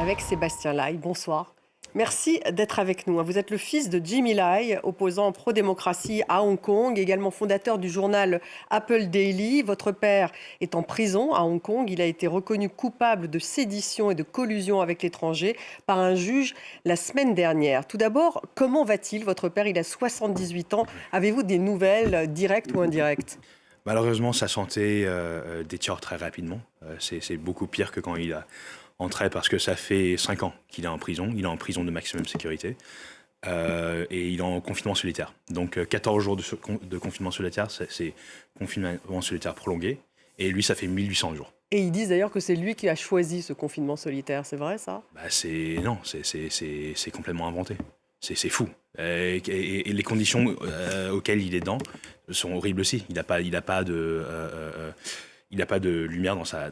avec Sébastien Lai. Bonsoir. Merci d'être avec nous. Vous êtes le fils de Jimmy Lai, opposant pro-démocratie à Hong Kong, également fondateur du journal Apple Daily. Votre père est en prison à Hong Kong. Il a été reconnu coupable de sédition et de collusion avec l'étranger par un juge la semaine dernière. Tout d'abord, comment va-t-il, votre père? Il a 78 ans. Avez-vous des nouvelles directes ou indirectes? Malheureusement, sa santé détériore très rapidement. C'est beaucoup pire que quand il a entré parce que ça fait 5 ans qu'il est en prison. Il est en prison de maximum sécurité et il est en confinement solitaire. Donc 14 jours de confinement solitaire, c'est confinement solitaire prolongé. Et lui, ça fait 1800 jours. Et ils disent d'ailleurs que c'est lui qui a choisi ce confinement solitaire. C'est vrai, ça? Non, c'est complètement inventé. C'est fou. Et les conditions auxquelles il est dedans sont horribles aussi. Il n'a pas de lumière dans sa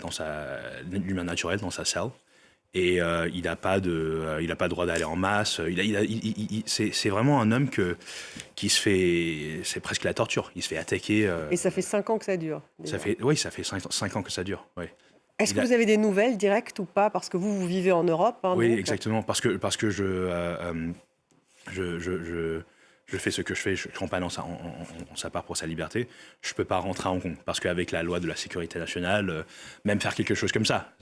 lumière naturelle dans sa celle. Et il n'a pas de droit d'aller en masse. C'est vraiment un homme qui se fait, c'est presque la torture. Il se fait attaquer. Et ça fait 5 ans que ça dure. Ça fait 5 ans que ça dure. Ouais. Est-ce que vous avez des nouvelles directes ou pas? Parce que vous vivez en Europe. Oui, donc... exactement. Parce que je fais ce que je fais, je campagne en sa part pour sa liberté. Je ne peux pas rentrer à Hong Kong parce qu'avec la loi de la sécurité nationale, même faire quelque chose comme ça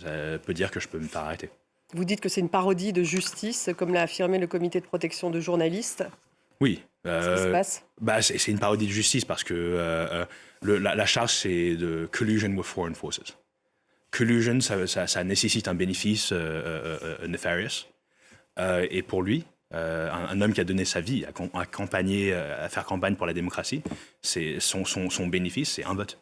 peut dire que je peux me faire arrêter. Vous dites que c'est une parodie de justice, comme l'a affirmé le comité de protection de journalistes. Oui. Qu'est-ce qui se passe? C'est une parodie de justice parce que la charge, c'est de collusion with foreign forces. Collusion, ça nécessite un bénéfice nefarious. Et pour lui, un homme qui a donné sa vie à faire campagne pour la démocratie, son bénéfice, c'est un vote.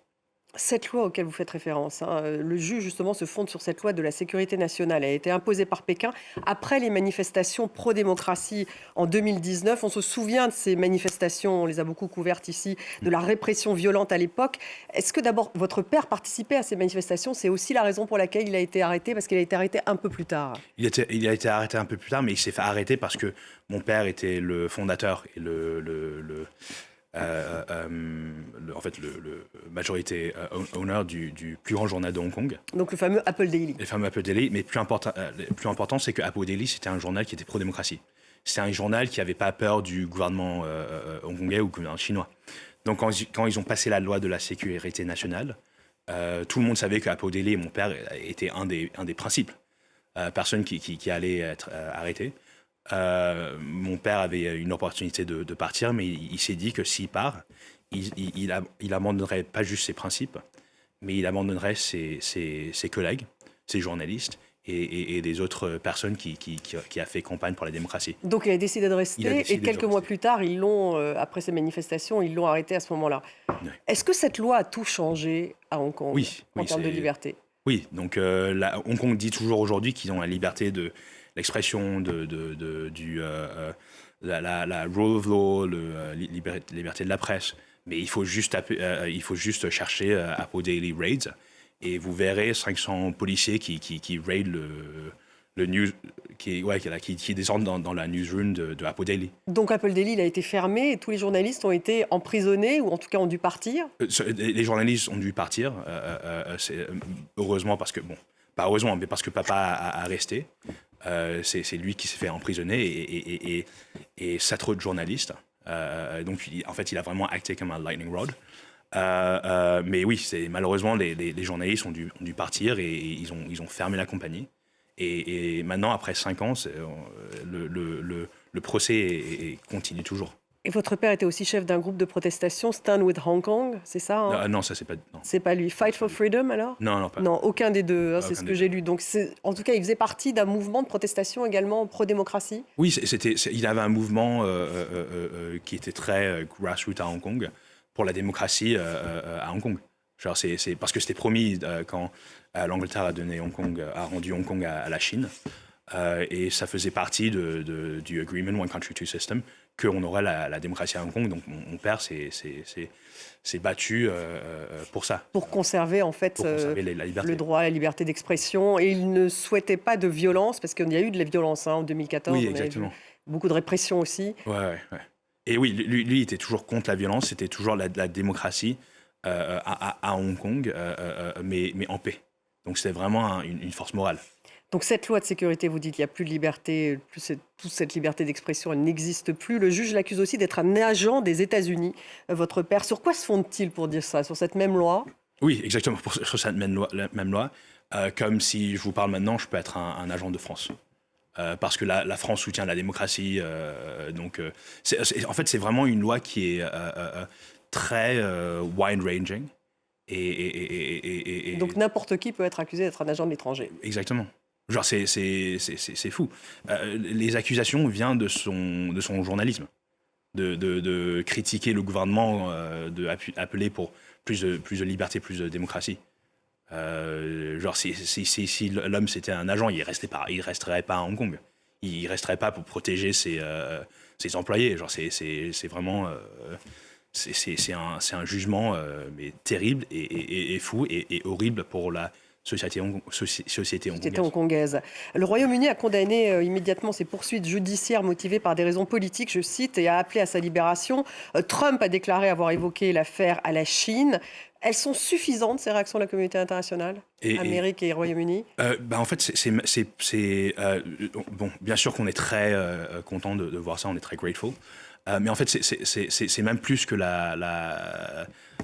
Cette loi auquel vous faites référence, le juge justement se fonde sur cette loi de la sécurité nationale. Elle a été imposée par Pékin après les manifestations pro-démocratie en 2019. On se souvient de ces manifestations, on les a beaucoup couvertes ici, de la répression violente à l'époque. Est-ce que d'abord votre père participait à ces manifestations? C'est aussi la raison pour laquelle il a été arrêté, parce qu'il a été arrêté un peu plus tard. Il a été arrêté un peu plus tard, mais il s'est fait arrêter parce que mon père était le fondateur et en fait, le majorité owner du plus grand journal de Hong Kong. Donc le fameux Apple Daily. Le fameux Apple Daily, mais plus important, c'est que Apple Daily, c'était un journal qui était pro-démocratie. C'était un journal qui n'avait pas peur du gouvernement hongkongais ou du gouvernement chinois. Donc quand ils ont passé la loi de la sécurité nationale, tout le monde savait que Apple Daily et mon père étaient un des principes. Personne qui allait être arrêté. Mon père avait une opportunité de partir, mais il s'est dit que s'il part, il abandonnerait pas juste ses principes, mais il abandonnerait ses collègues, ses journalistes et des autres personnes qui a fait campagne pour la démocratie. Donc il a décidé de rester et quelques mois plus tard, après ces manifestations, ils l'ont arrêté à ce moment-là. Ouais. Est-ce que cette loi a tout changé à Hong Kong en termes de liberté? Oui, donc Hong Kong dit toujours aujourd'hui qu'ils ont la liberté de l'expression, la rule of law, liberté de la presse. Mais il faut juste chercher Apple Daily Raids et vous verrez 500 policiers qui raident le news, qui descendent dans la newsroom de Apple Daily. Donc Apple Daily, il a été fermé et tous les journalistes ont été emprisonnés ou en tout cas ont dû partir? Les journalistes ont dû partir, heureusement parce que, pas heureusement, mais parce que papa a resté. C'est lui qui s'est fait emprisonner et 7 autres journalistes. Donc, en fait, il a vraiment acté comme un lightning rod. Mais oui, malheureusement, les journalistes ont dû partir et ils ont fermé la compagnie. Et maintenant, après 5 ans, le procès continue toujours. Et votre père était aussi chef d'un groupe de protestation, Stand with Hong Kong, c'est ça? Non, ça, c'est pas... Non. C'est pas lui. Fight for Freedom, alors? Non, pas. Non, aucun des deux, c'est Aucun ce des que j'ai lu. Donc, en tout cas, il faisait partie d'un mouvement de protestation également pro-démocratie? Oui, il avait un mouvement qui était très grassroots à Hong Kong pour la démocratie à Hong Kong. Genre, c'est parce que c'était promis quand l'Angleterre a rendu Hong Kong à la Chine. Et ça faisait partie du Agreement One Country Two System qu'on aurait la démocratie à Hong Kong. Donc mon père s'est battu pour ça. Pour conserver en fait la liberté. Le droit à la liberté d'expression. Et il ne souhaitait pas de violence, parce qu'il y a eu de la violence en 2014. Oui, exactement. Beaucoup de répression aussi. Ouais. Et oui, lui, il était toujours contre la violence. C'était toujours la démocratie à Hong Kong, mais en paix. Donc c'était vraiment une force morale. Donc cette loi de sécurité, vous dites qu'il n'y a plus de liberté, toute cette liberté d'expression, elle n'existe plus. Le juge l'accuse aussi d'être un agent des États-Unis, votre père. Sur quoi se fonde-t-il pour dire ça? Sur cette même loi? Oui, exactement, sur cette la même loi. Comme si je vous parle maintenant, je peux être un agent de France. Parce que la France soutient la démocratie. En fait, c'est vraiment une loi qui est très wide-ranging. Donc n'importe qui peut être accusé d'être un agent de l'étranger. Exactement. Genre, c'est fou. Les accusations viennent de son journalisme, de critiquer le gouvernement, d'appeler pour plus de liberté, plus de démocratie. Si l'homme c'était un agent, il resterait pas à Hong Kong. Il resterait pas pour protéger ses employés. Genre, c'est vraiment... c'est un jugement mais terrible et fou et horrible pour la société hongkongaise. Le Royaume-Uni a condamné immédiatement ces poursuites judiciaires motivées par des raisons politiques, je cite, et a appelé à sa libération. Trump a déclaré avoir évoqué l'affaire à la Chine. Elles sont suffisantes, ces réactions de la communauté internationale, Amérique et Royaume-Uni? En fait, bon, bien sûr qu'on est très content de voir ça, on est très grateful. Mais en fait, c'est même plus que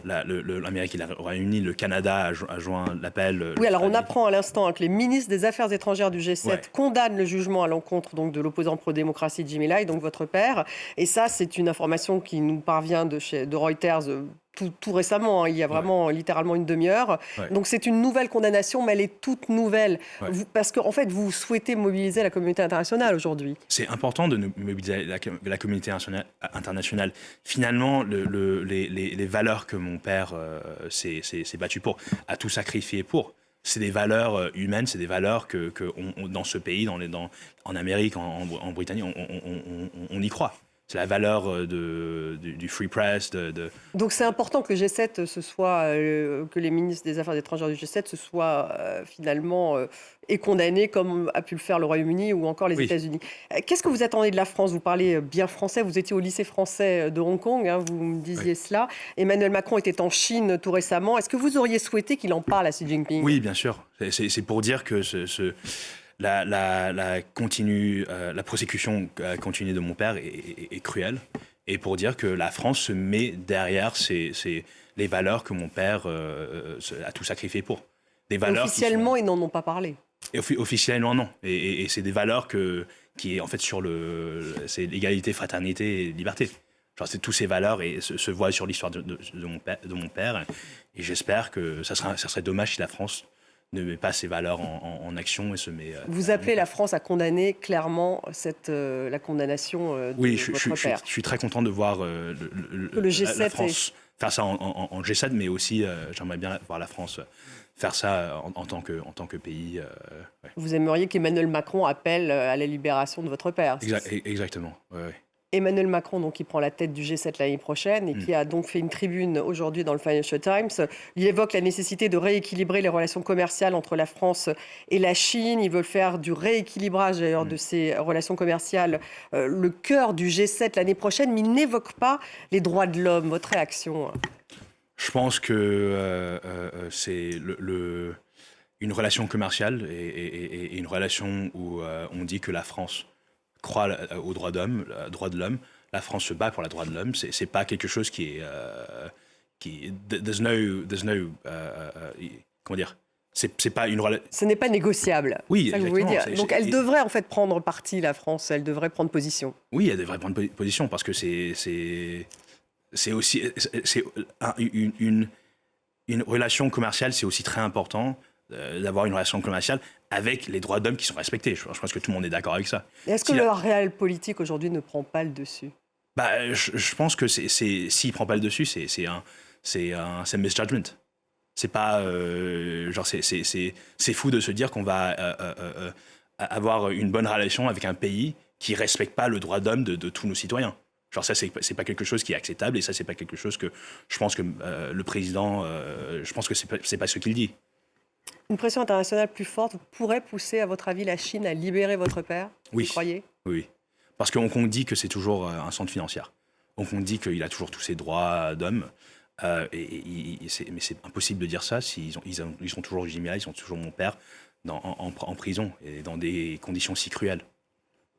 l'Amérique et le Royaume-Uni. Le Canada a joint l'appel. Oui, alors on apprend à l'instant que les ministres des Affaires étrangères du G7 condamnent le jugement à l'encontre donc, de l'opposant pro-démocratie Jimmy Lai, donc votre père. Et ça, c'est une information qui nous parvient de Reuters tout récemment, il y a vraiment littéralement une demi-heure. Donc c'est une nouvelle condamnation, mais elle est toute nouvelle. Parce qu'en fait, vous souhaitez mobiliser la communauté internationale aujourd'hui. C'est important de mobiliser la communauté internationale. Finalement, les valeurs que mon père s'est battu pour, a tout sacrifié pour, c'est des valeurs humaines, c'est des valeurs que dans ce pays, en Amérique, en Britannie, on y croit. C'est la valeur du free press. Donc c'est important que le G7 que les ministres des Affaires étrangères du G7 se soient finalement et condamnés comme a pu le faire le Royaume-Uni ou encore les États-Unis. Qu'est-ce que vous attendez de la France? Vous parlez bien français, vous étiez au lycée français de Hong Kong, vous me disiez cela. Emmanuel Macron était en Chine tout récemment. Est-ce que vous auriez souhaité qu'il en parle à Xi Jinping? Oui, bien sûr. C'est pour dire que la prosécution continue de mon père est cruelle, et pour dire que la France se met derrière les valeurs que mon père a tout sacrifié pour. Des valeurs officiellement, ils n'en ont pas parlé. Officiellement, non. Et c'est des valeurs qui est en fait c'est l'égalité, fraternité et liberté. Genre, c'est toutes ces valeurs et se voient sur l'histoire de mon père. Et j'espère que ça serait dommage si la France ne met pas ses valeurs en action et se met... Vous appelez la France à condamner clairement la condamnation de votre père. Je suis très content de voir le G7 la France faire ça en G7, mais aussi j'aimerais bien voir la France faire ça en tant que pays. Vous aimeriez qu'Emmanuel Macron appelle à la libération de votre père? Exactement, ouais. Emmanuel Macron, donc, qui prend la tête du G7 l'année prochaine et qui a donc fait une tribune aujourd'hui dans le Financial Times. Il évoque la nécessité de rééquilibrer les relations commerciales entre la France et la Chine. Il veut faire du rééquilibrage d'ailleurs de ces relations commerciales le cœur du G7 l'année prochaine, mais il n'évoque pas les droits de l'homme. Votre réaction? Je pense que c'est une relation commerciale et une relation où on dit que la France croit aux droits de l'homme. La France se bat pour les droits de l'homme. C'est pas quelque chose qui est comment dire. C'est pas une relation. Ce n'est pas négociable. Oui, ça que vous voulez dire. Donc elle devrait en fait prendre parti, la France. Elle devrait prendre position. Oui, elle devrait prendre position parce que c'est aussi une relation commerciale. C'est aussi très important d'avoir une relation commerciale avec les droits d'homme qui sont respectés. Je pense que tout le monde est d'accord avec ça. Est-ce que le réel politique aujourd'hui ne prend pas le dessus? Je pense que s'il ne prend pas le dessus, c'est un misjudgment. C'est pas c'est fou de se dire qu'on va avoir une bonne relation avec un pays qui respecte pas le droit d'homme de tous nos citoyens. Genre ça, c'est pas quelque chose qui est acceptable, et ça, c'est pas quelque chose que je pense que le président, je pense que c'est pas ce qu'il dit. Une pression internationale plus forte pourrait pousser, à votre avis, la Chine à libérer votre père? Oui. Vous croyez? Oui. Parce qu'on dit que c'est toujours un centre financier. Donc on dit qu'il a toujours tous ses droits d'homme. Mais c'est impossible de dire ça s'ils ils ont toujours Jimmy Lai, ils ont toujours mon père en prison et dans des conditions si cruelles.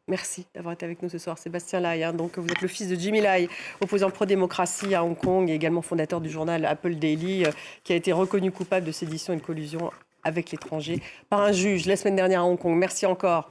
Merci d'avoir été avec nous ce soir, Sébastien Lai. Donc, vous êtes le fils de Jimmy Lai, opposant pro-démocratie à Hong Kong et également fondateur du journal Apple Daily, qui a été reconnu coupable de sédition et de collusion avec l'étranger par un juge la semaine dernière à Hong Kong. Merci encore.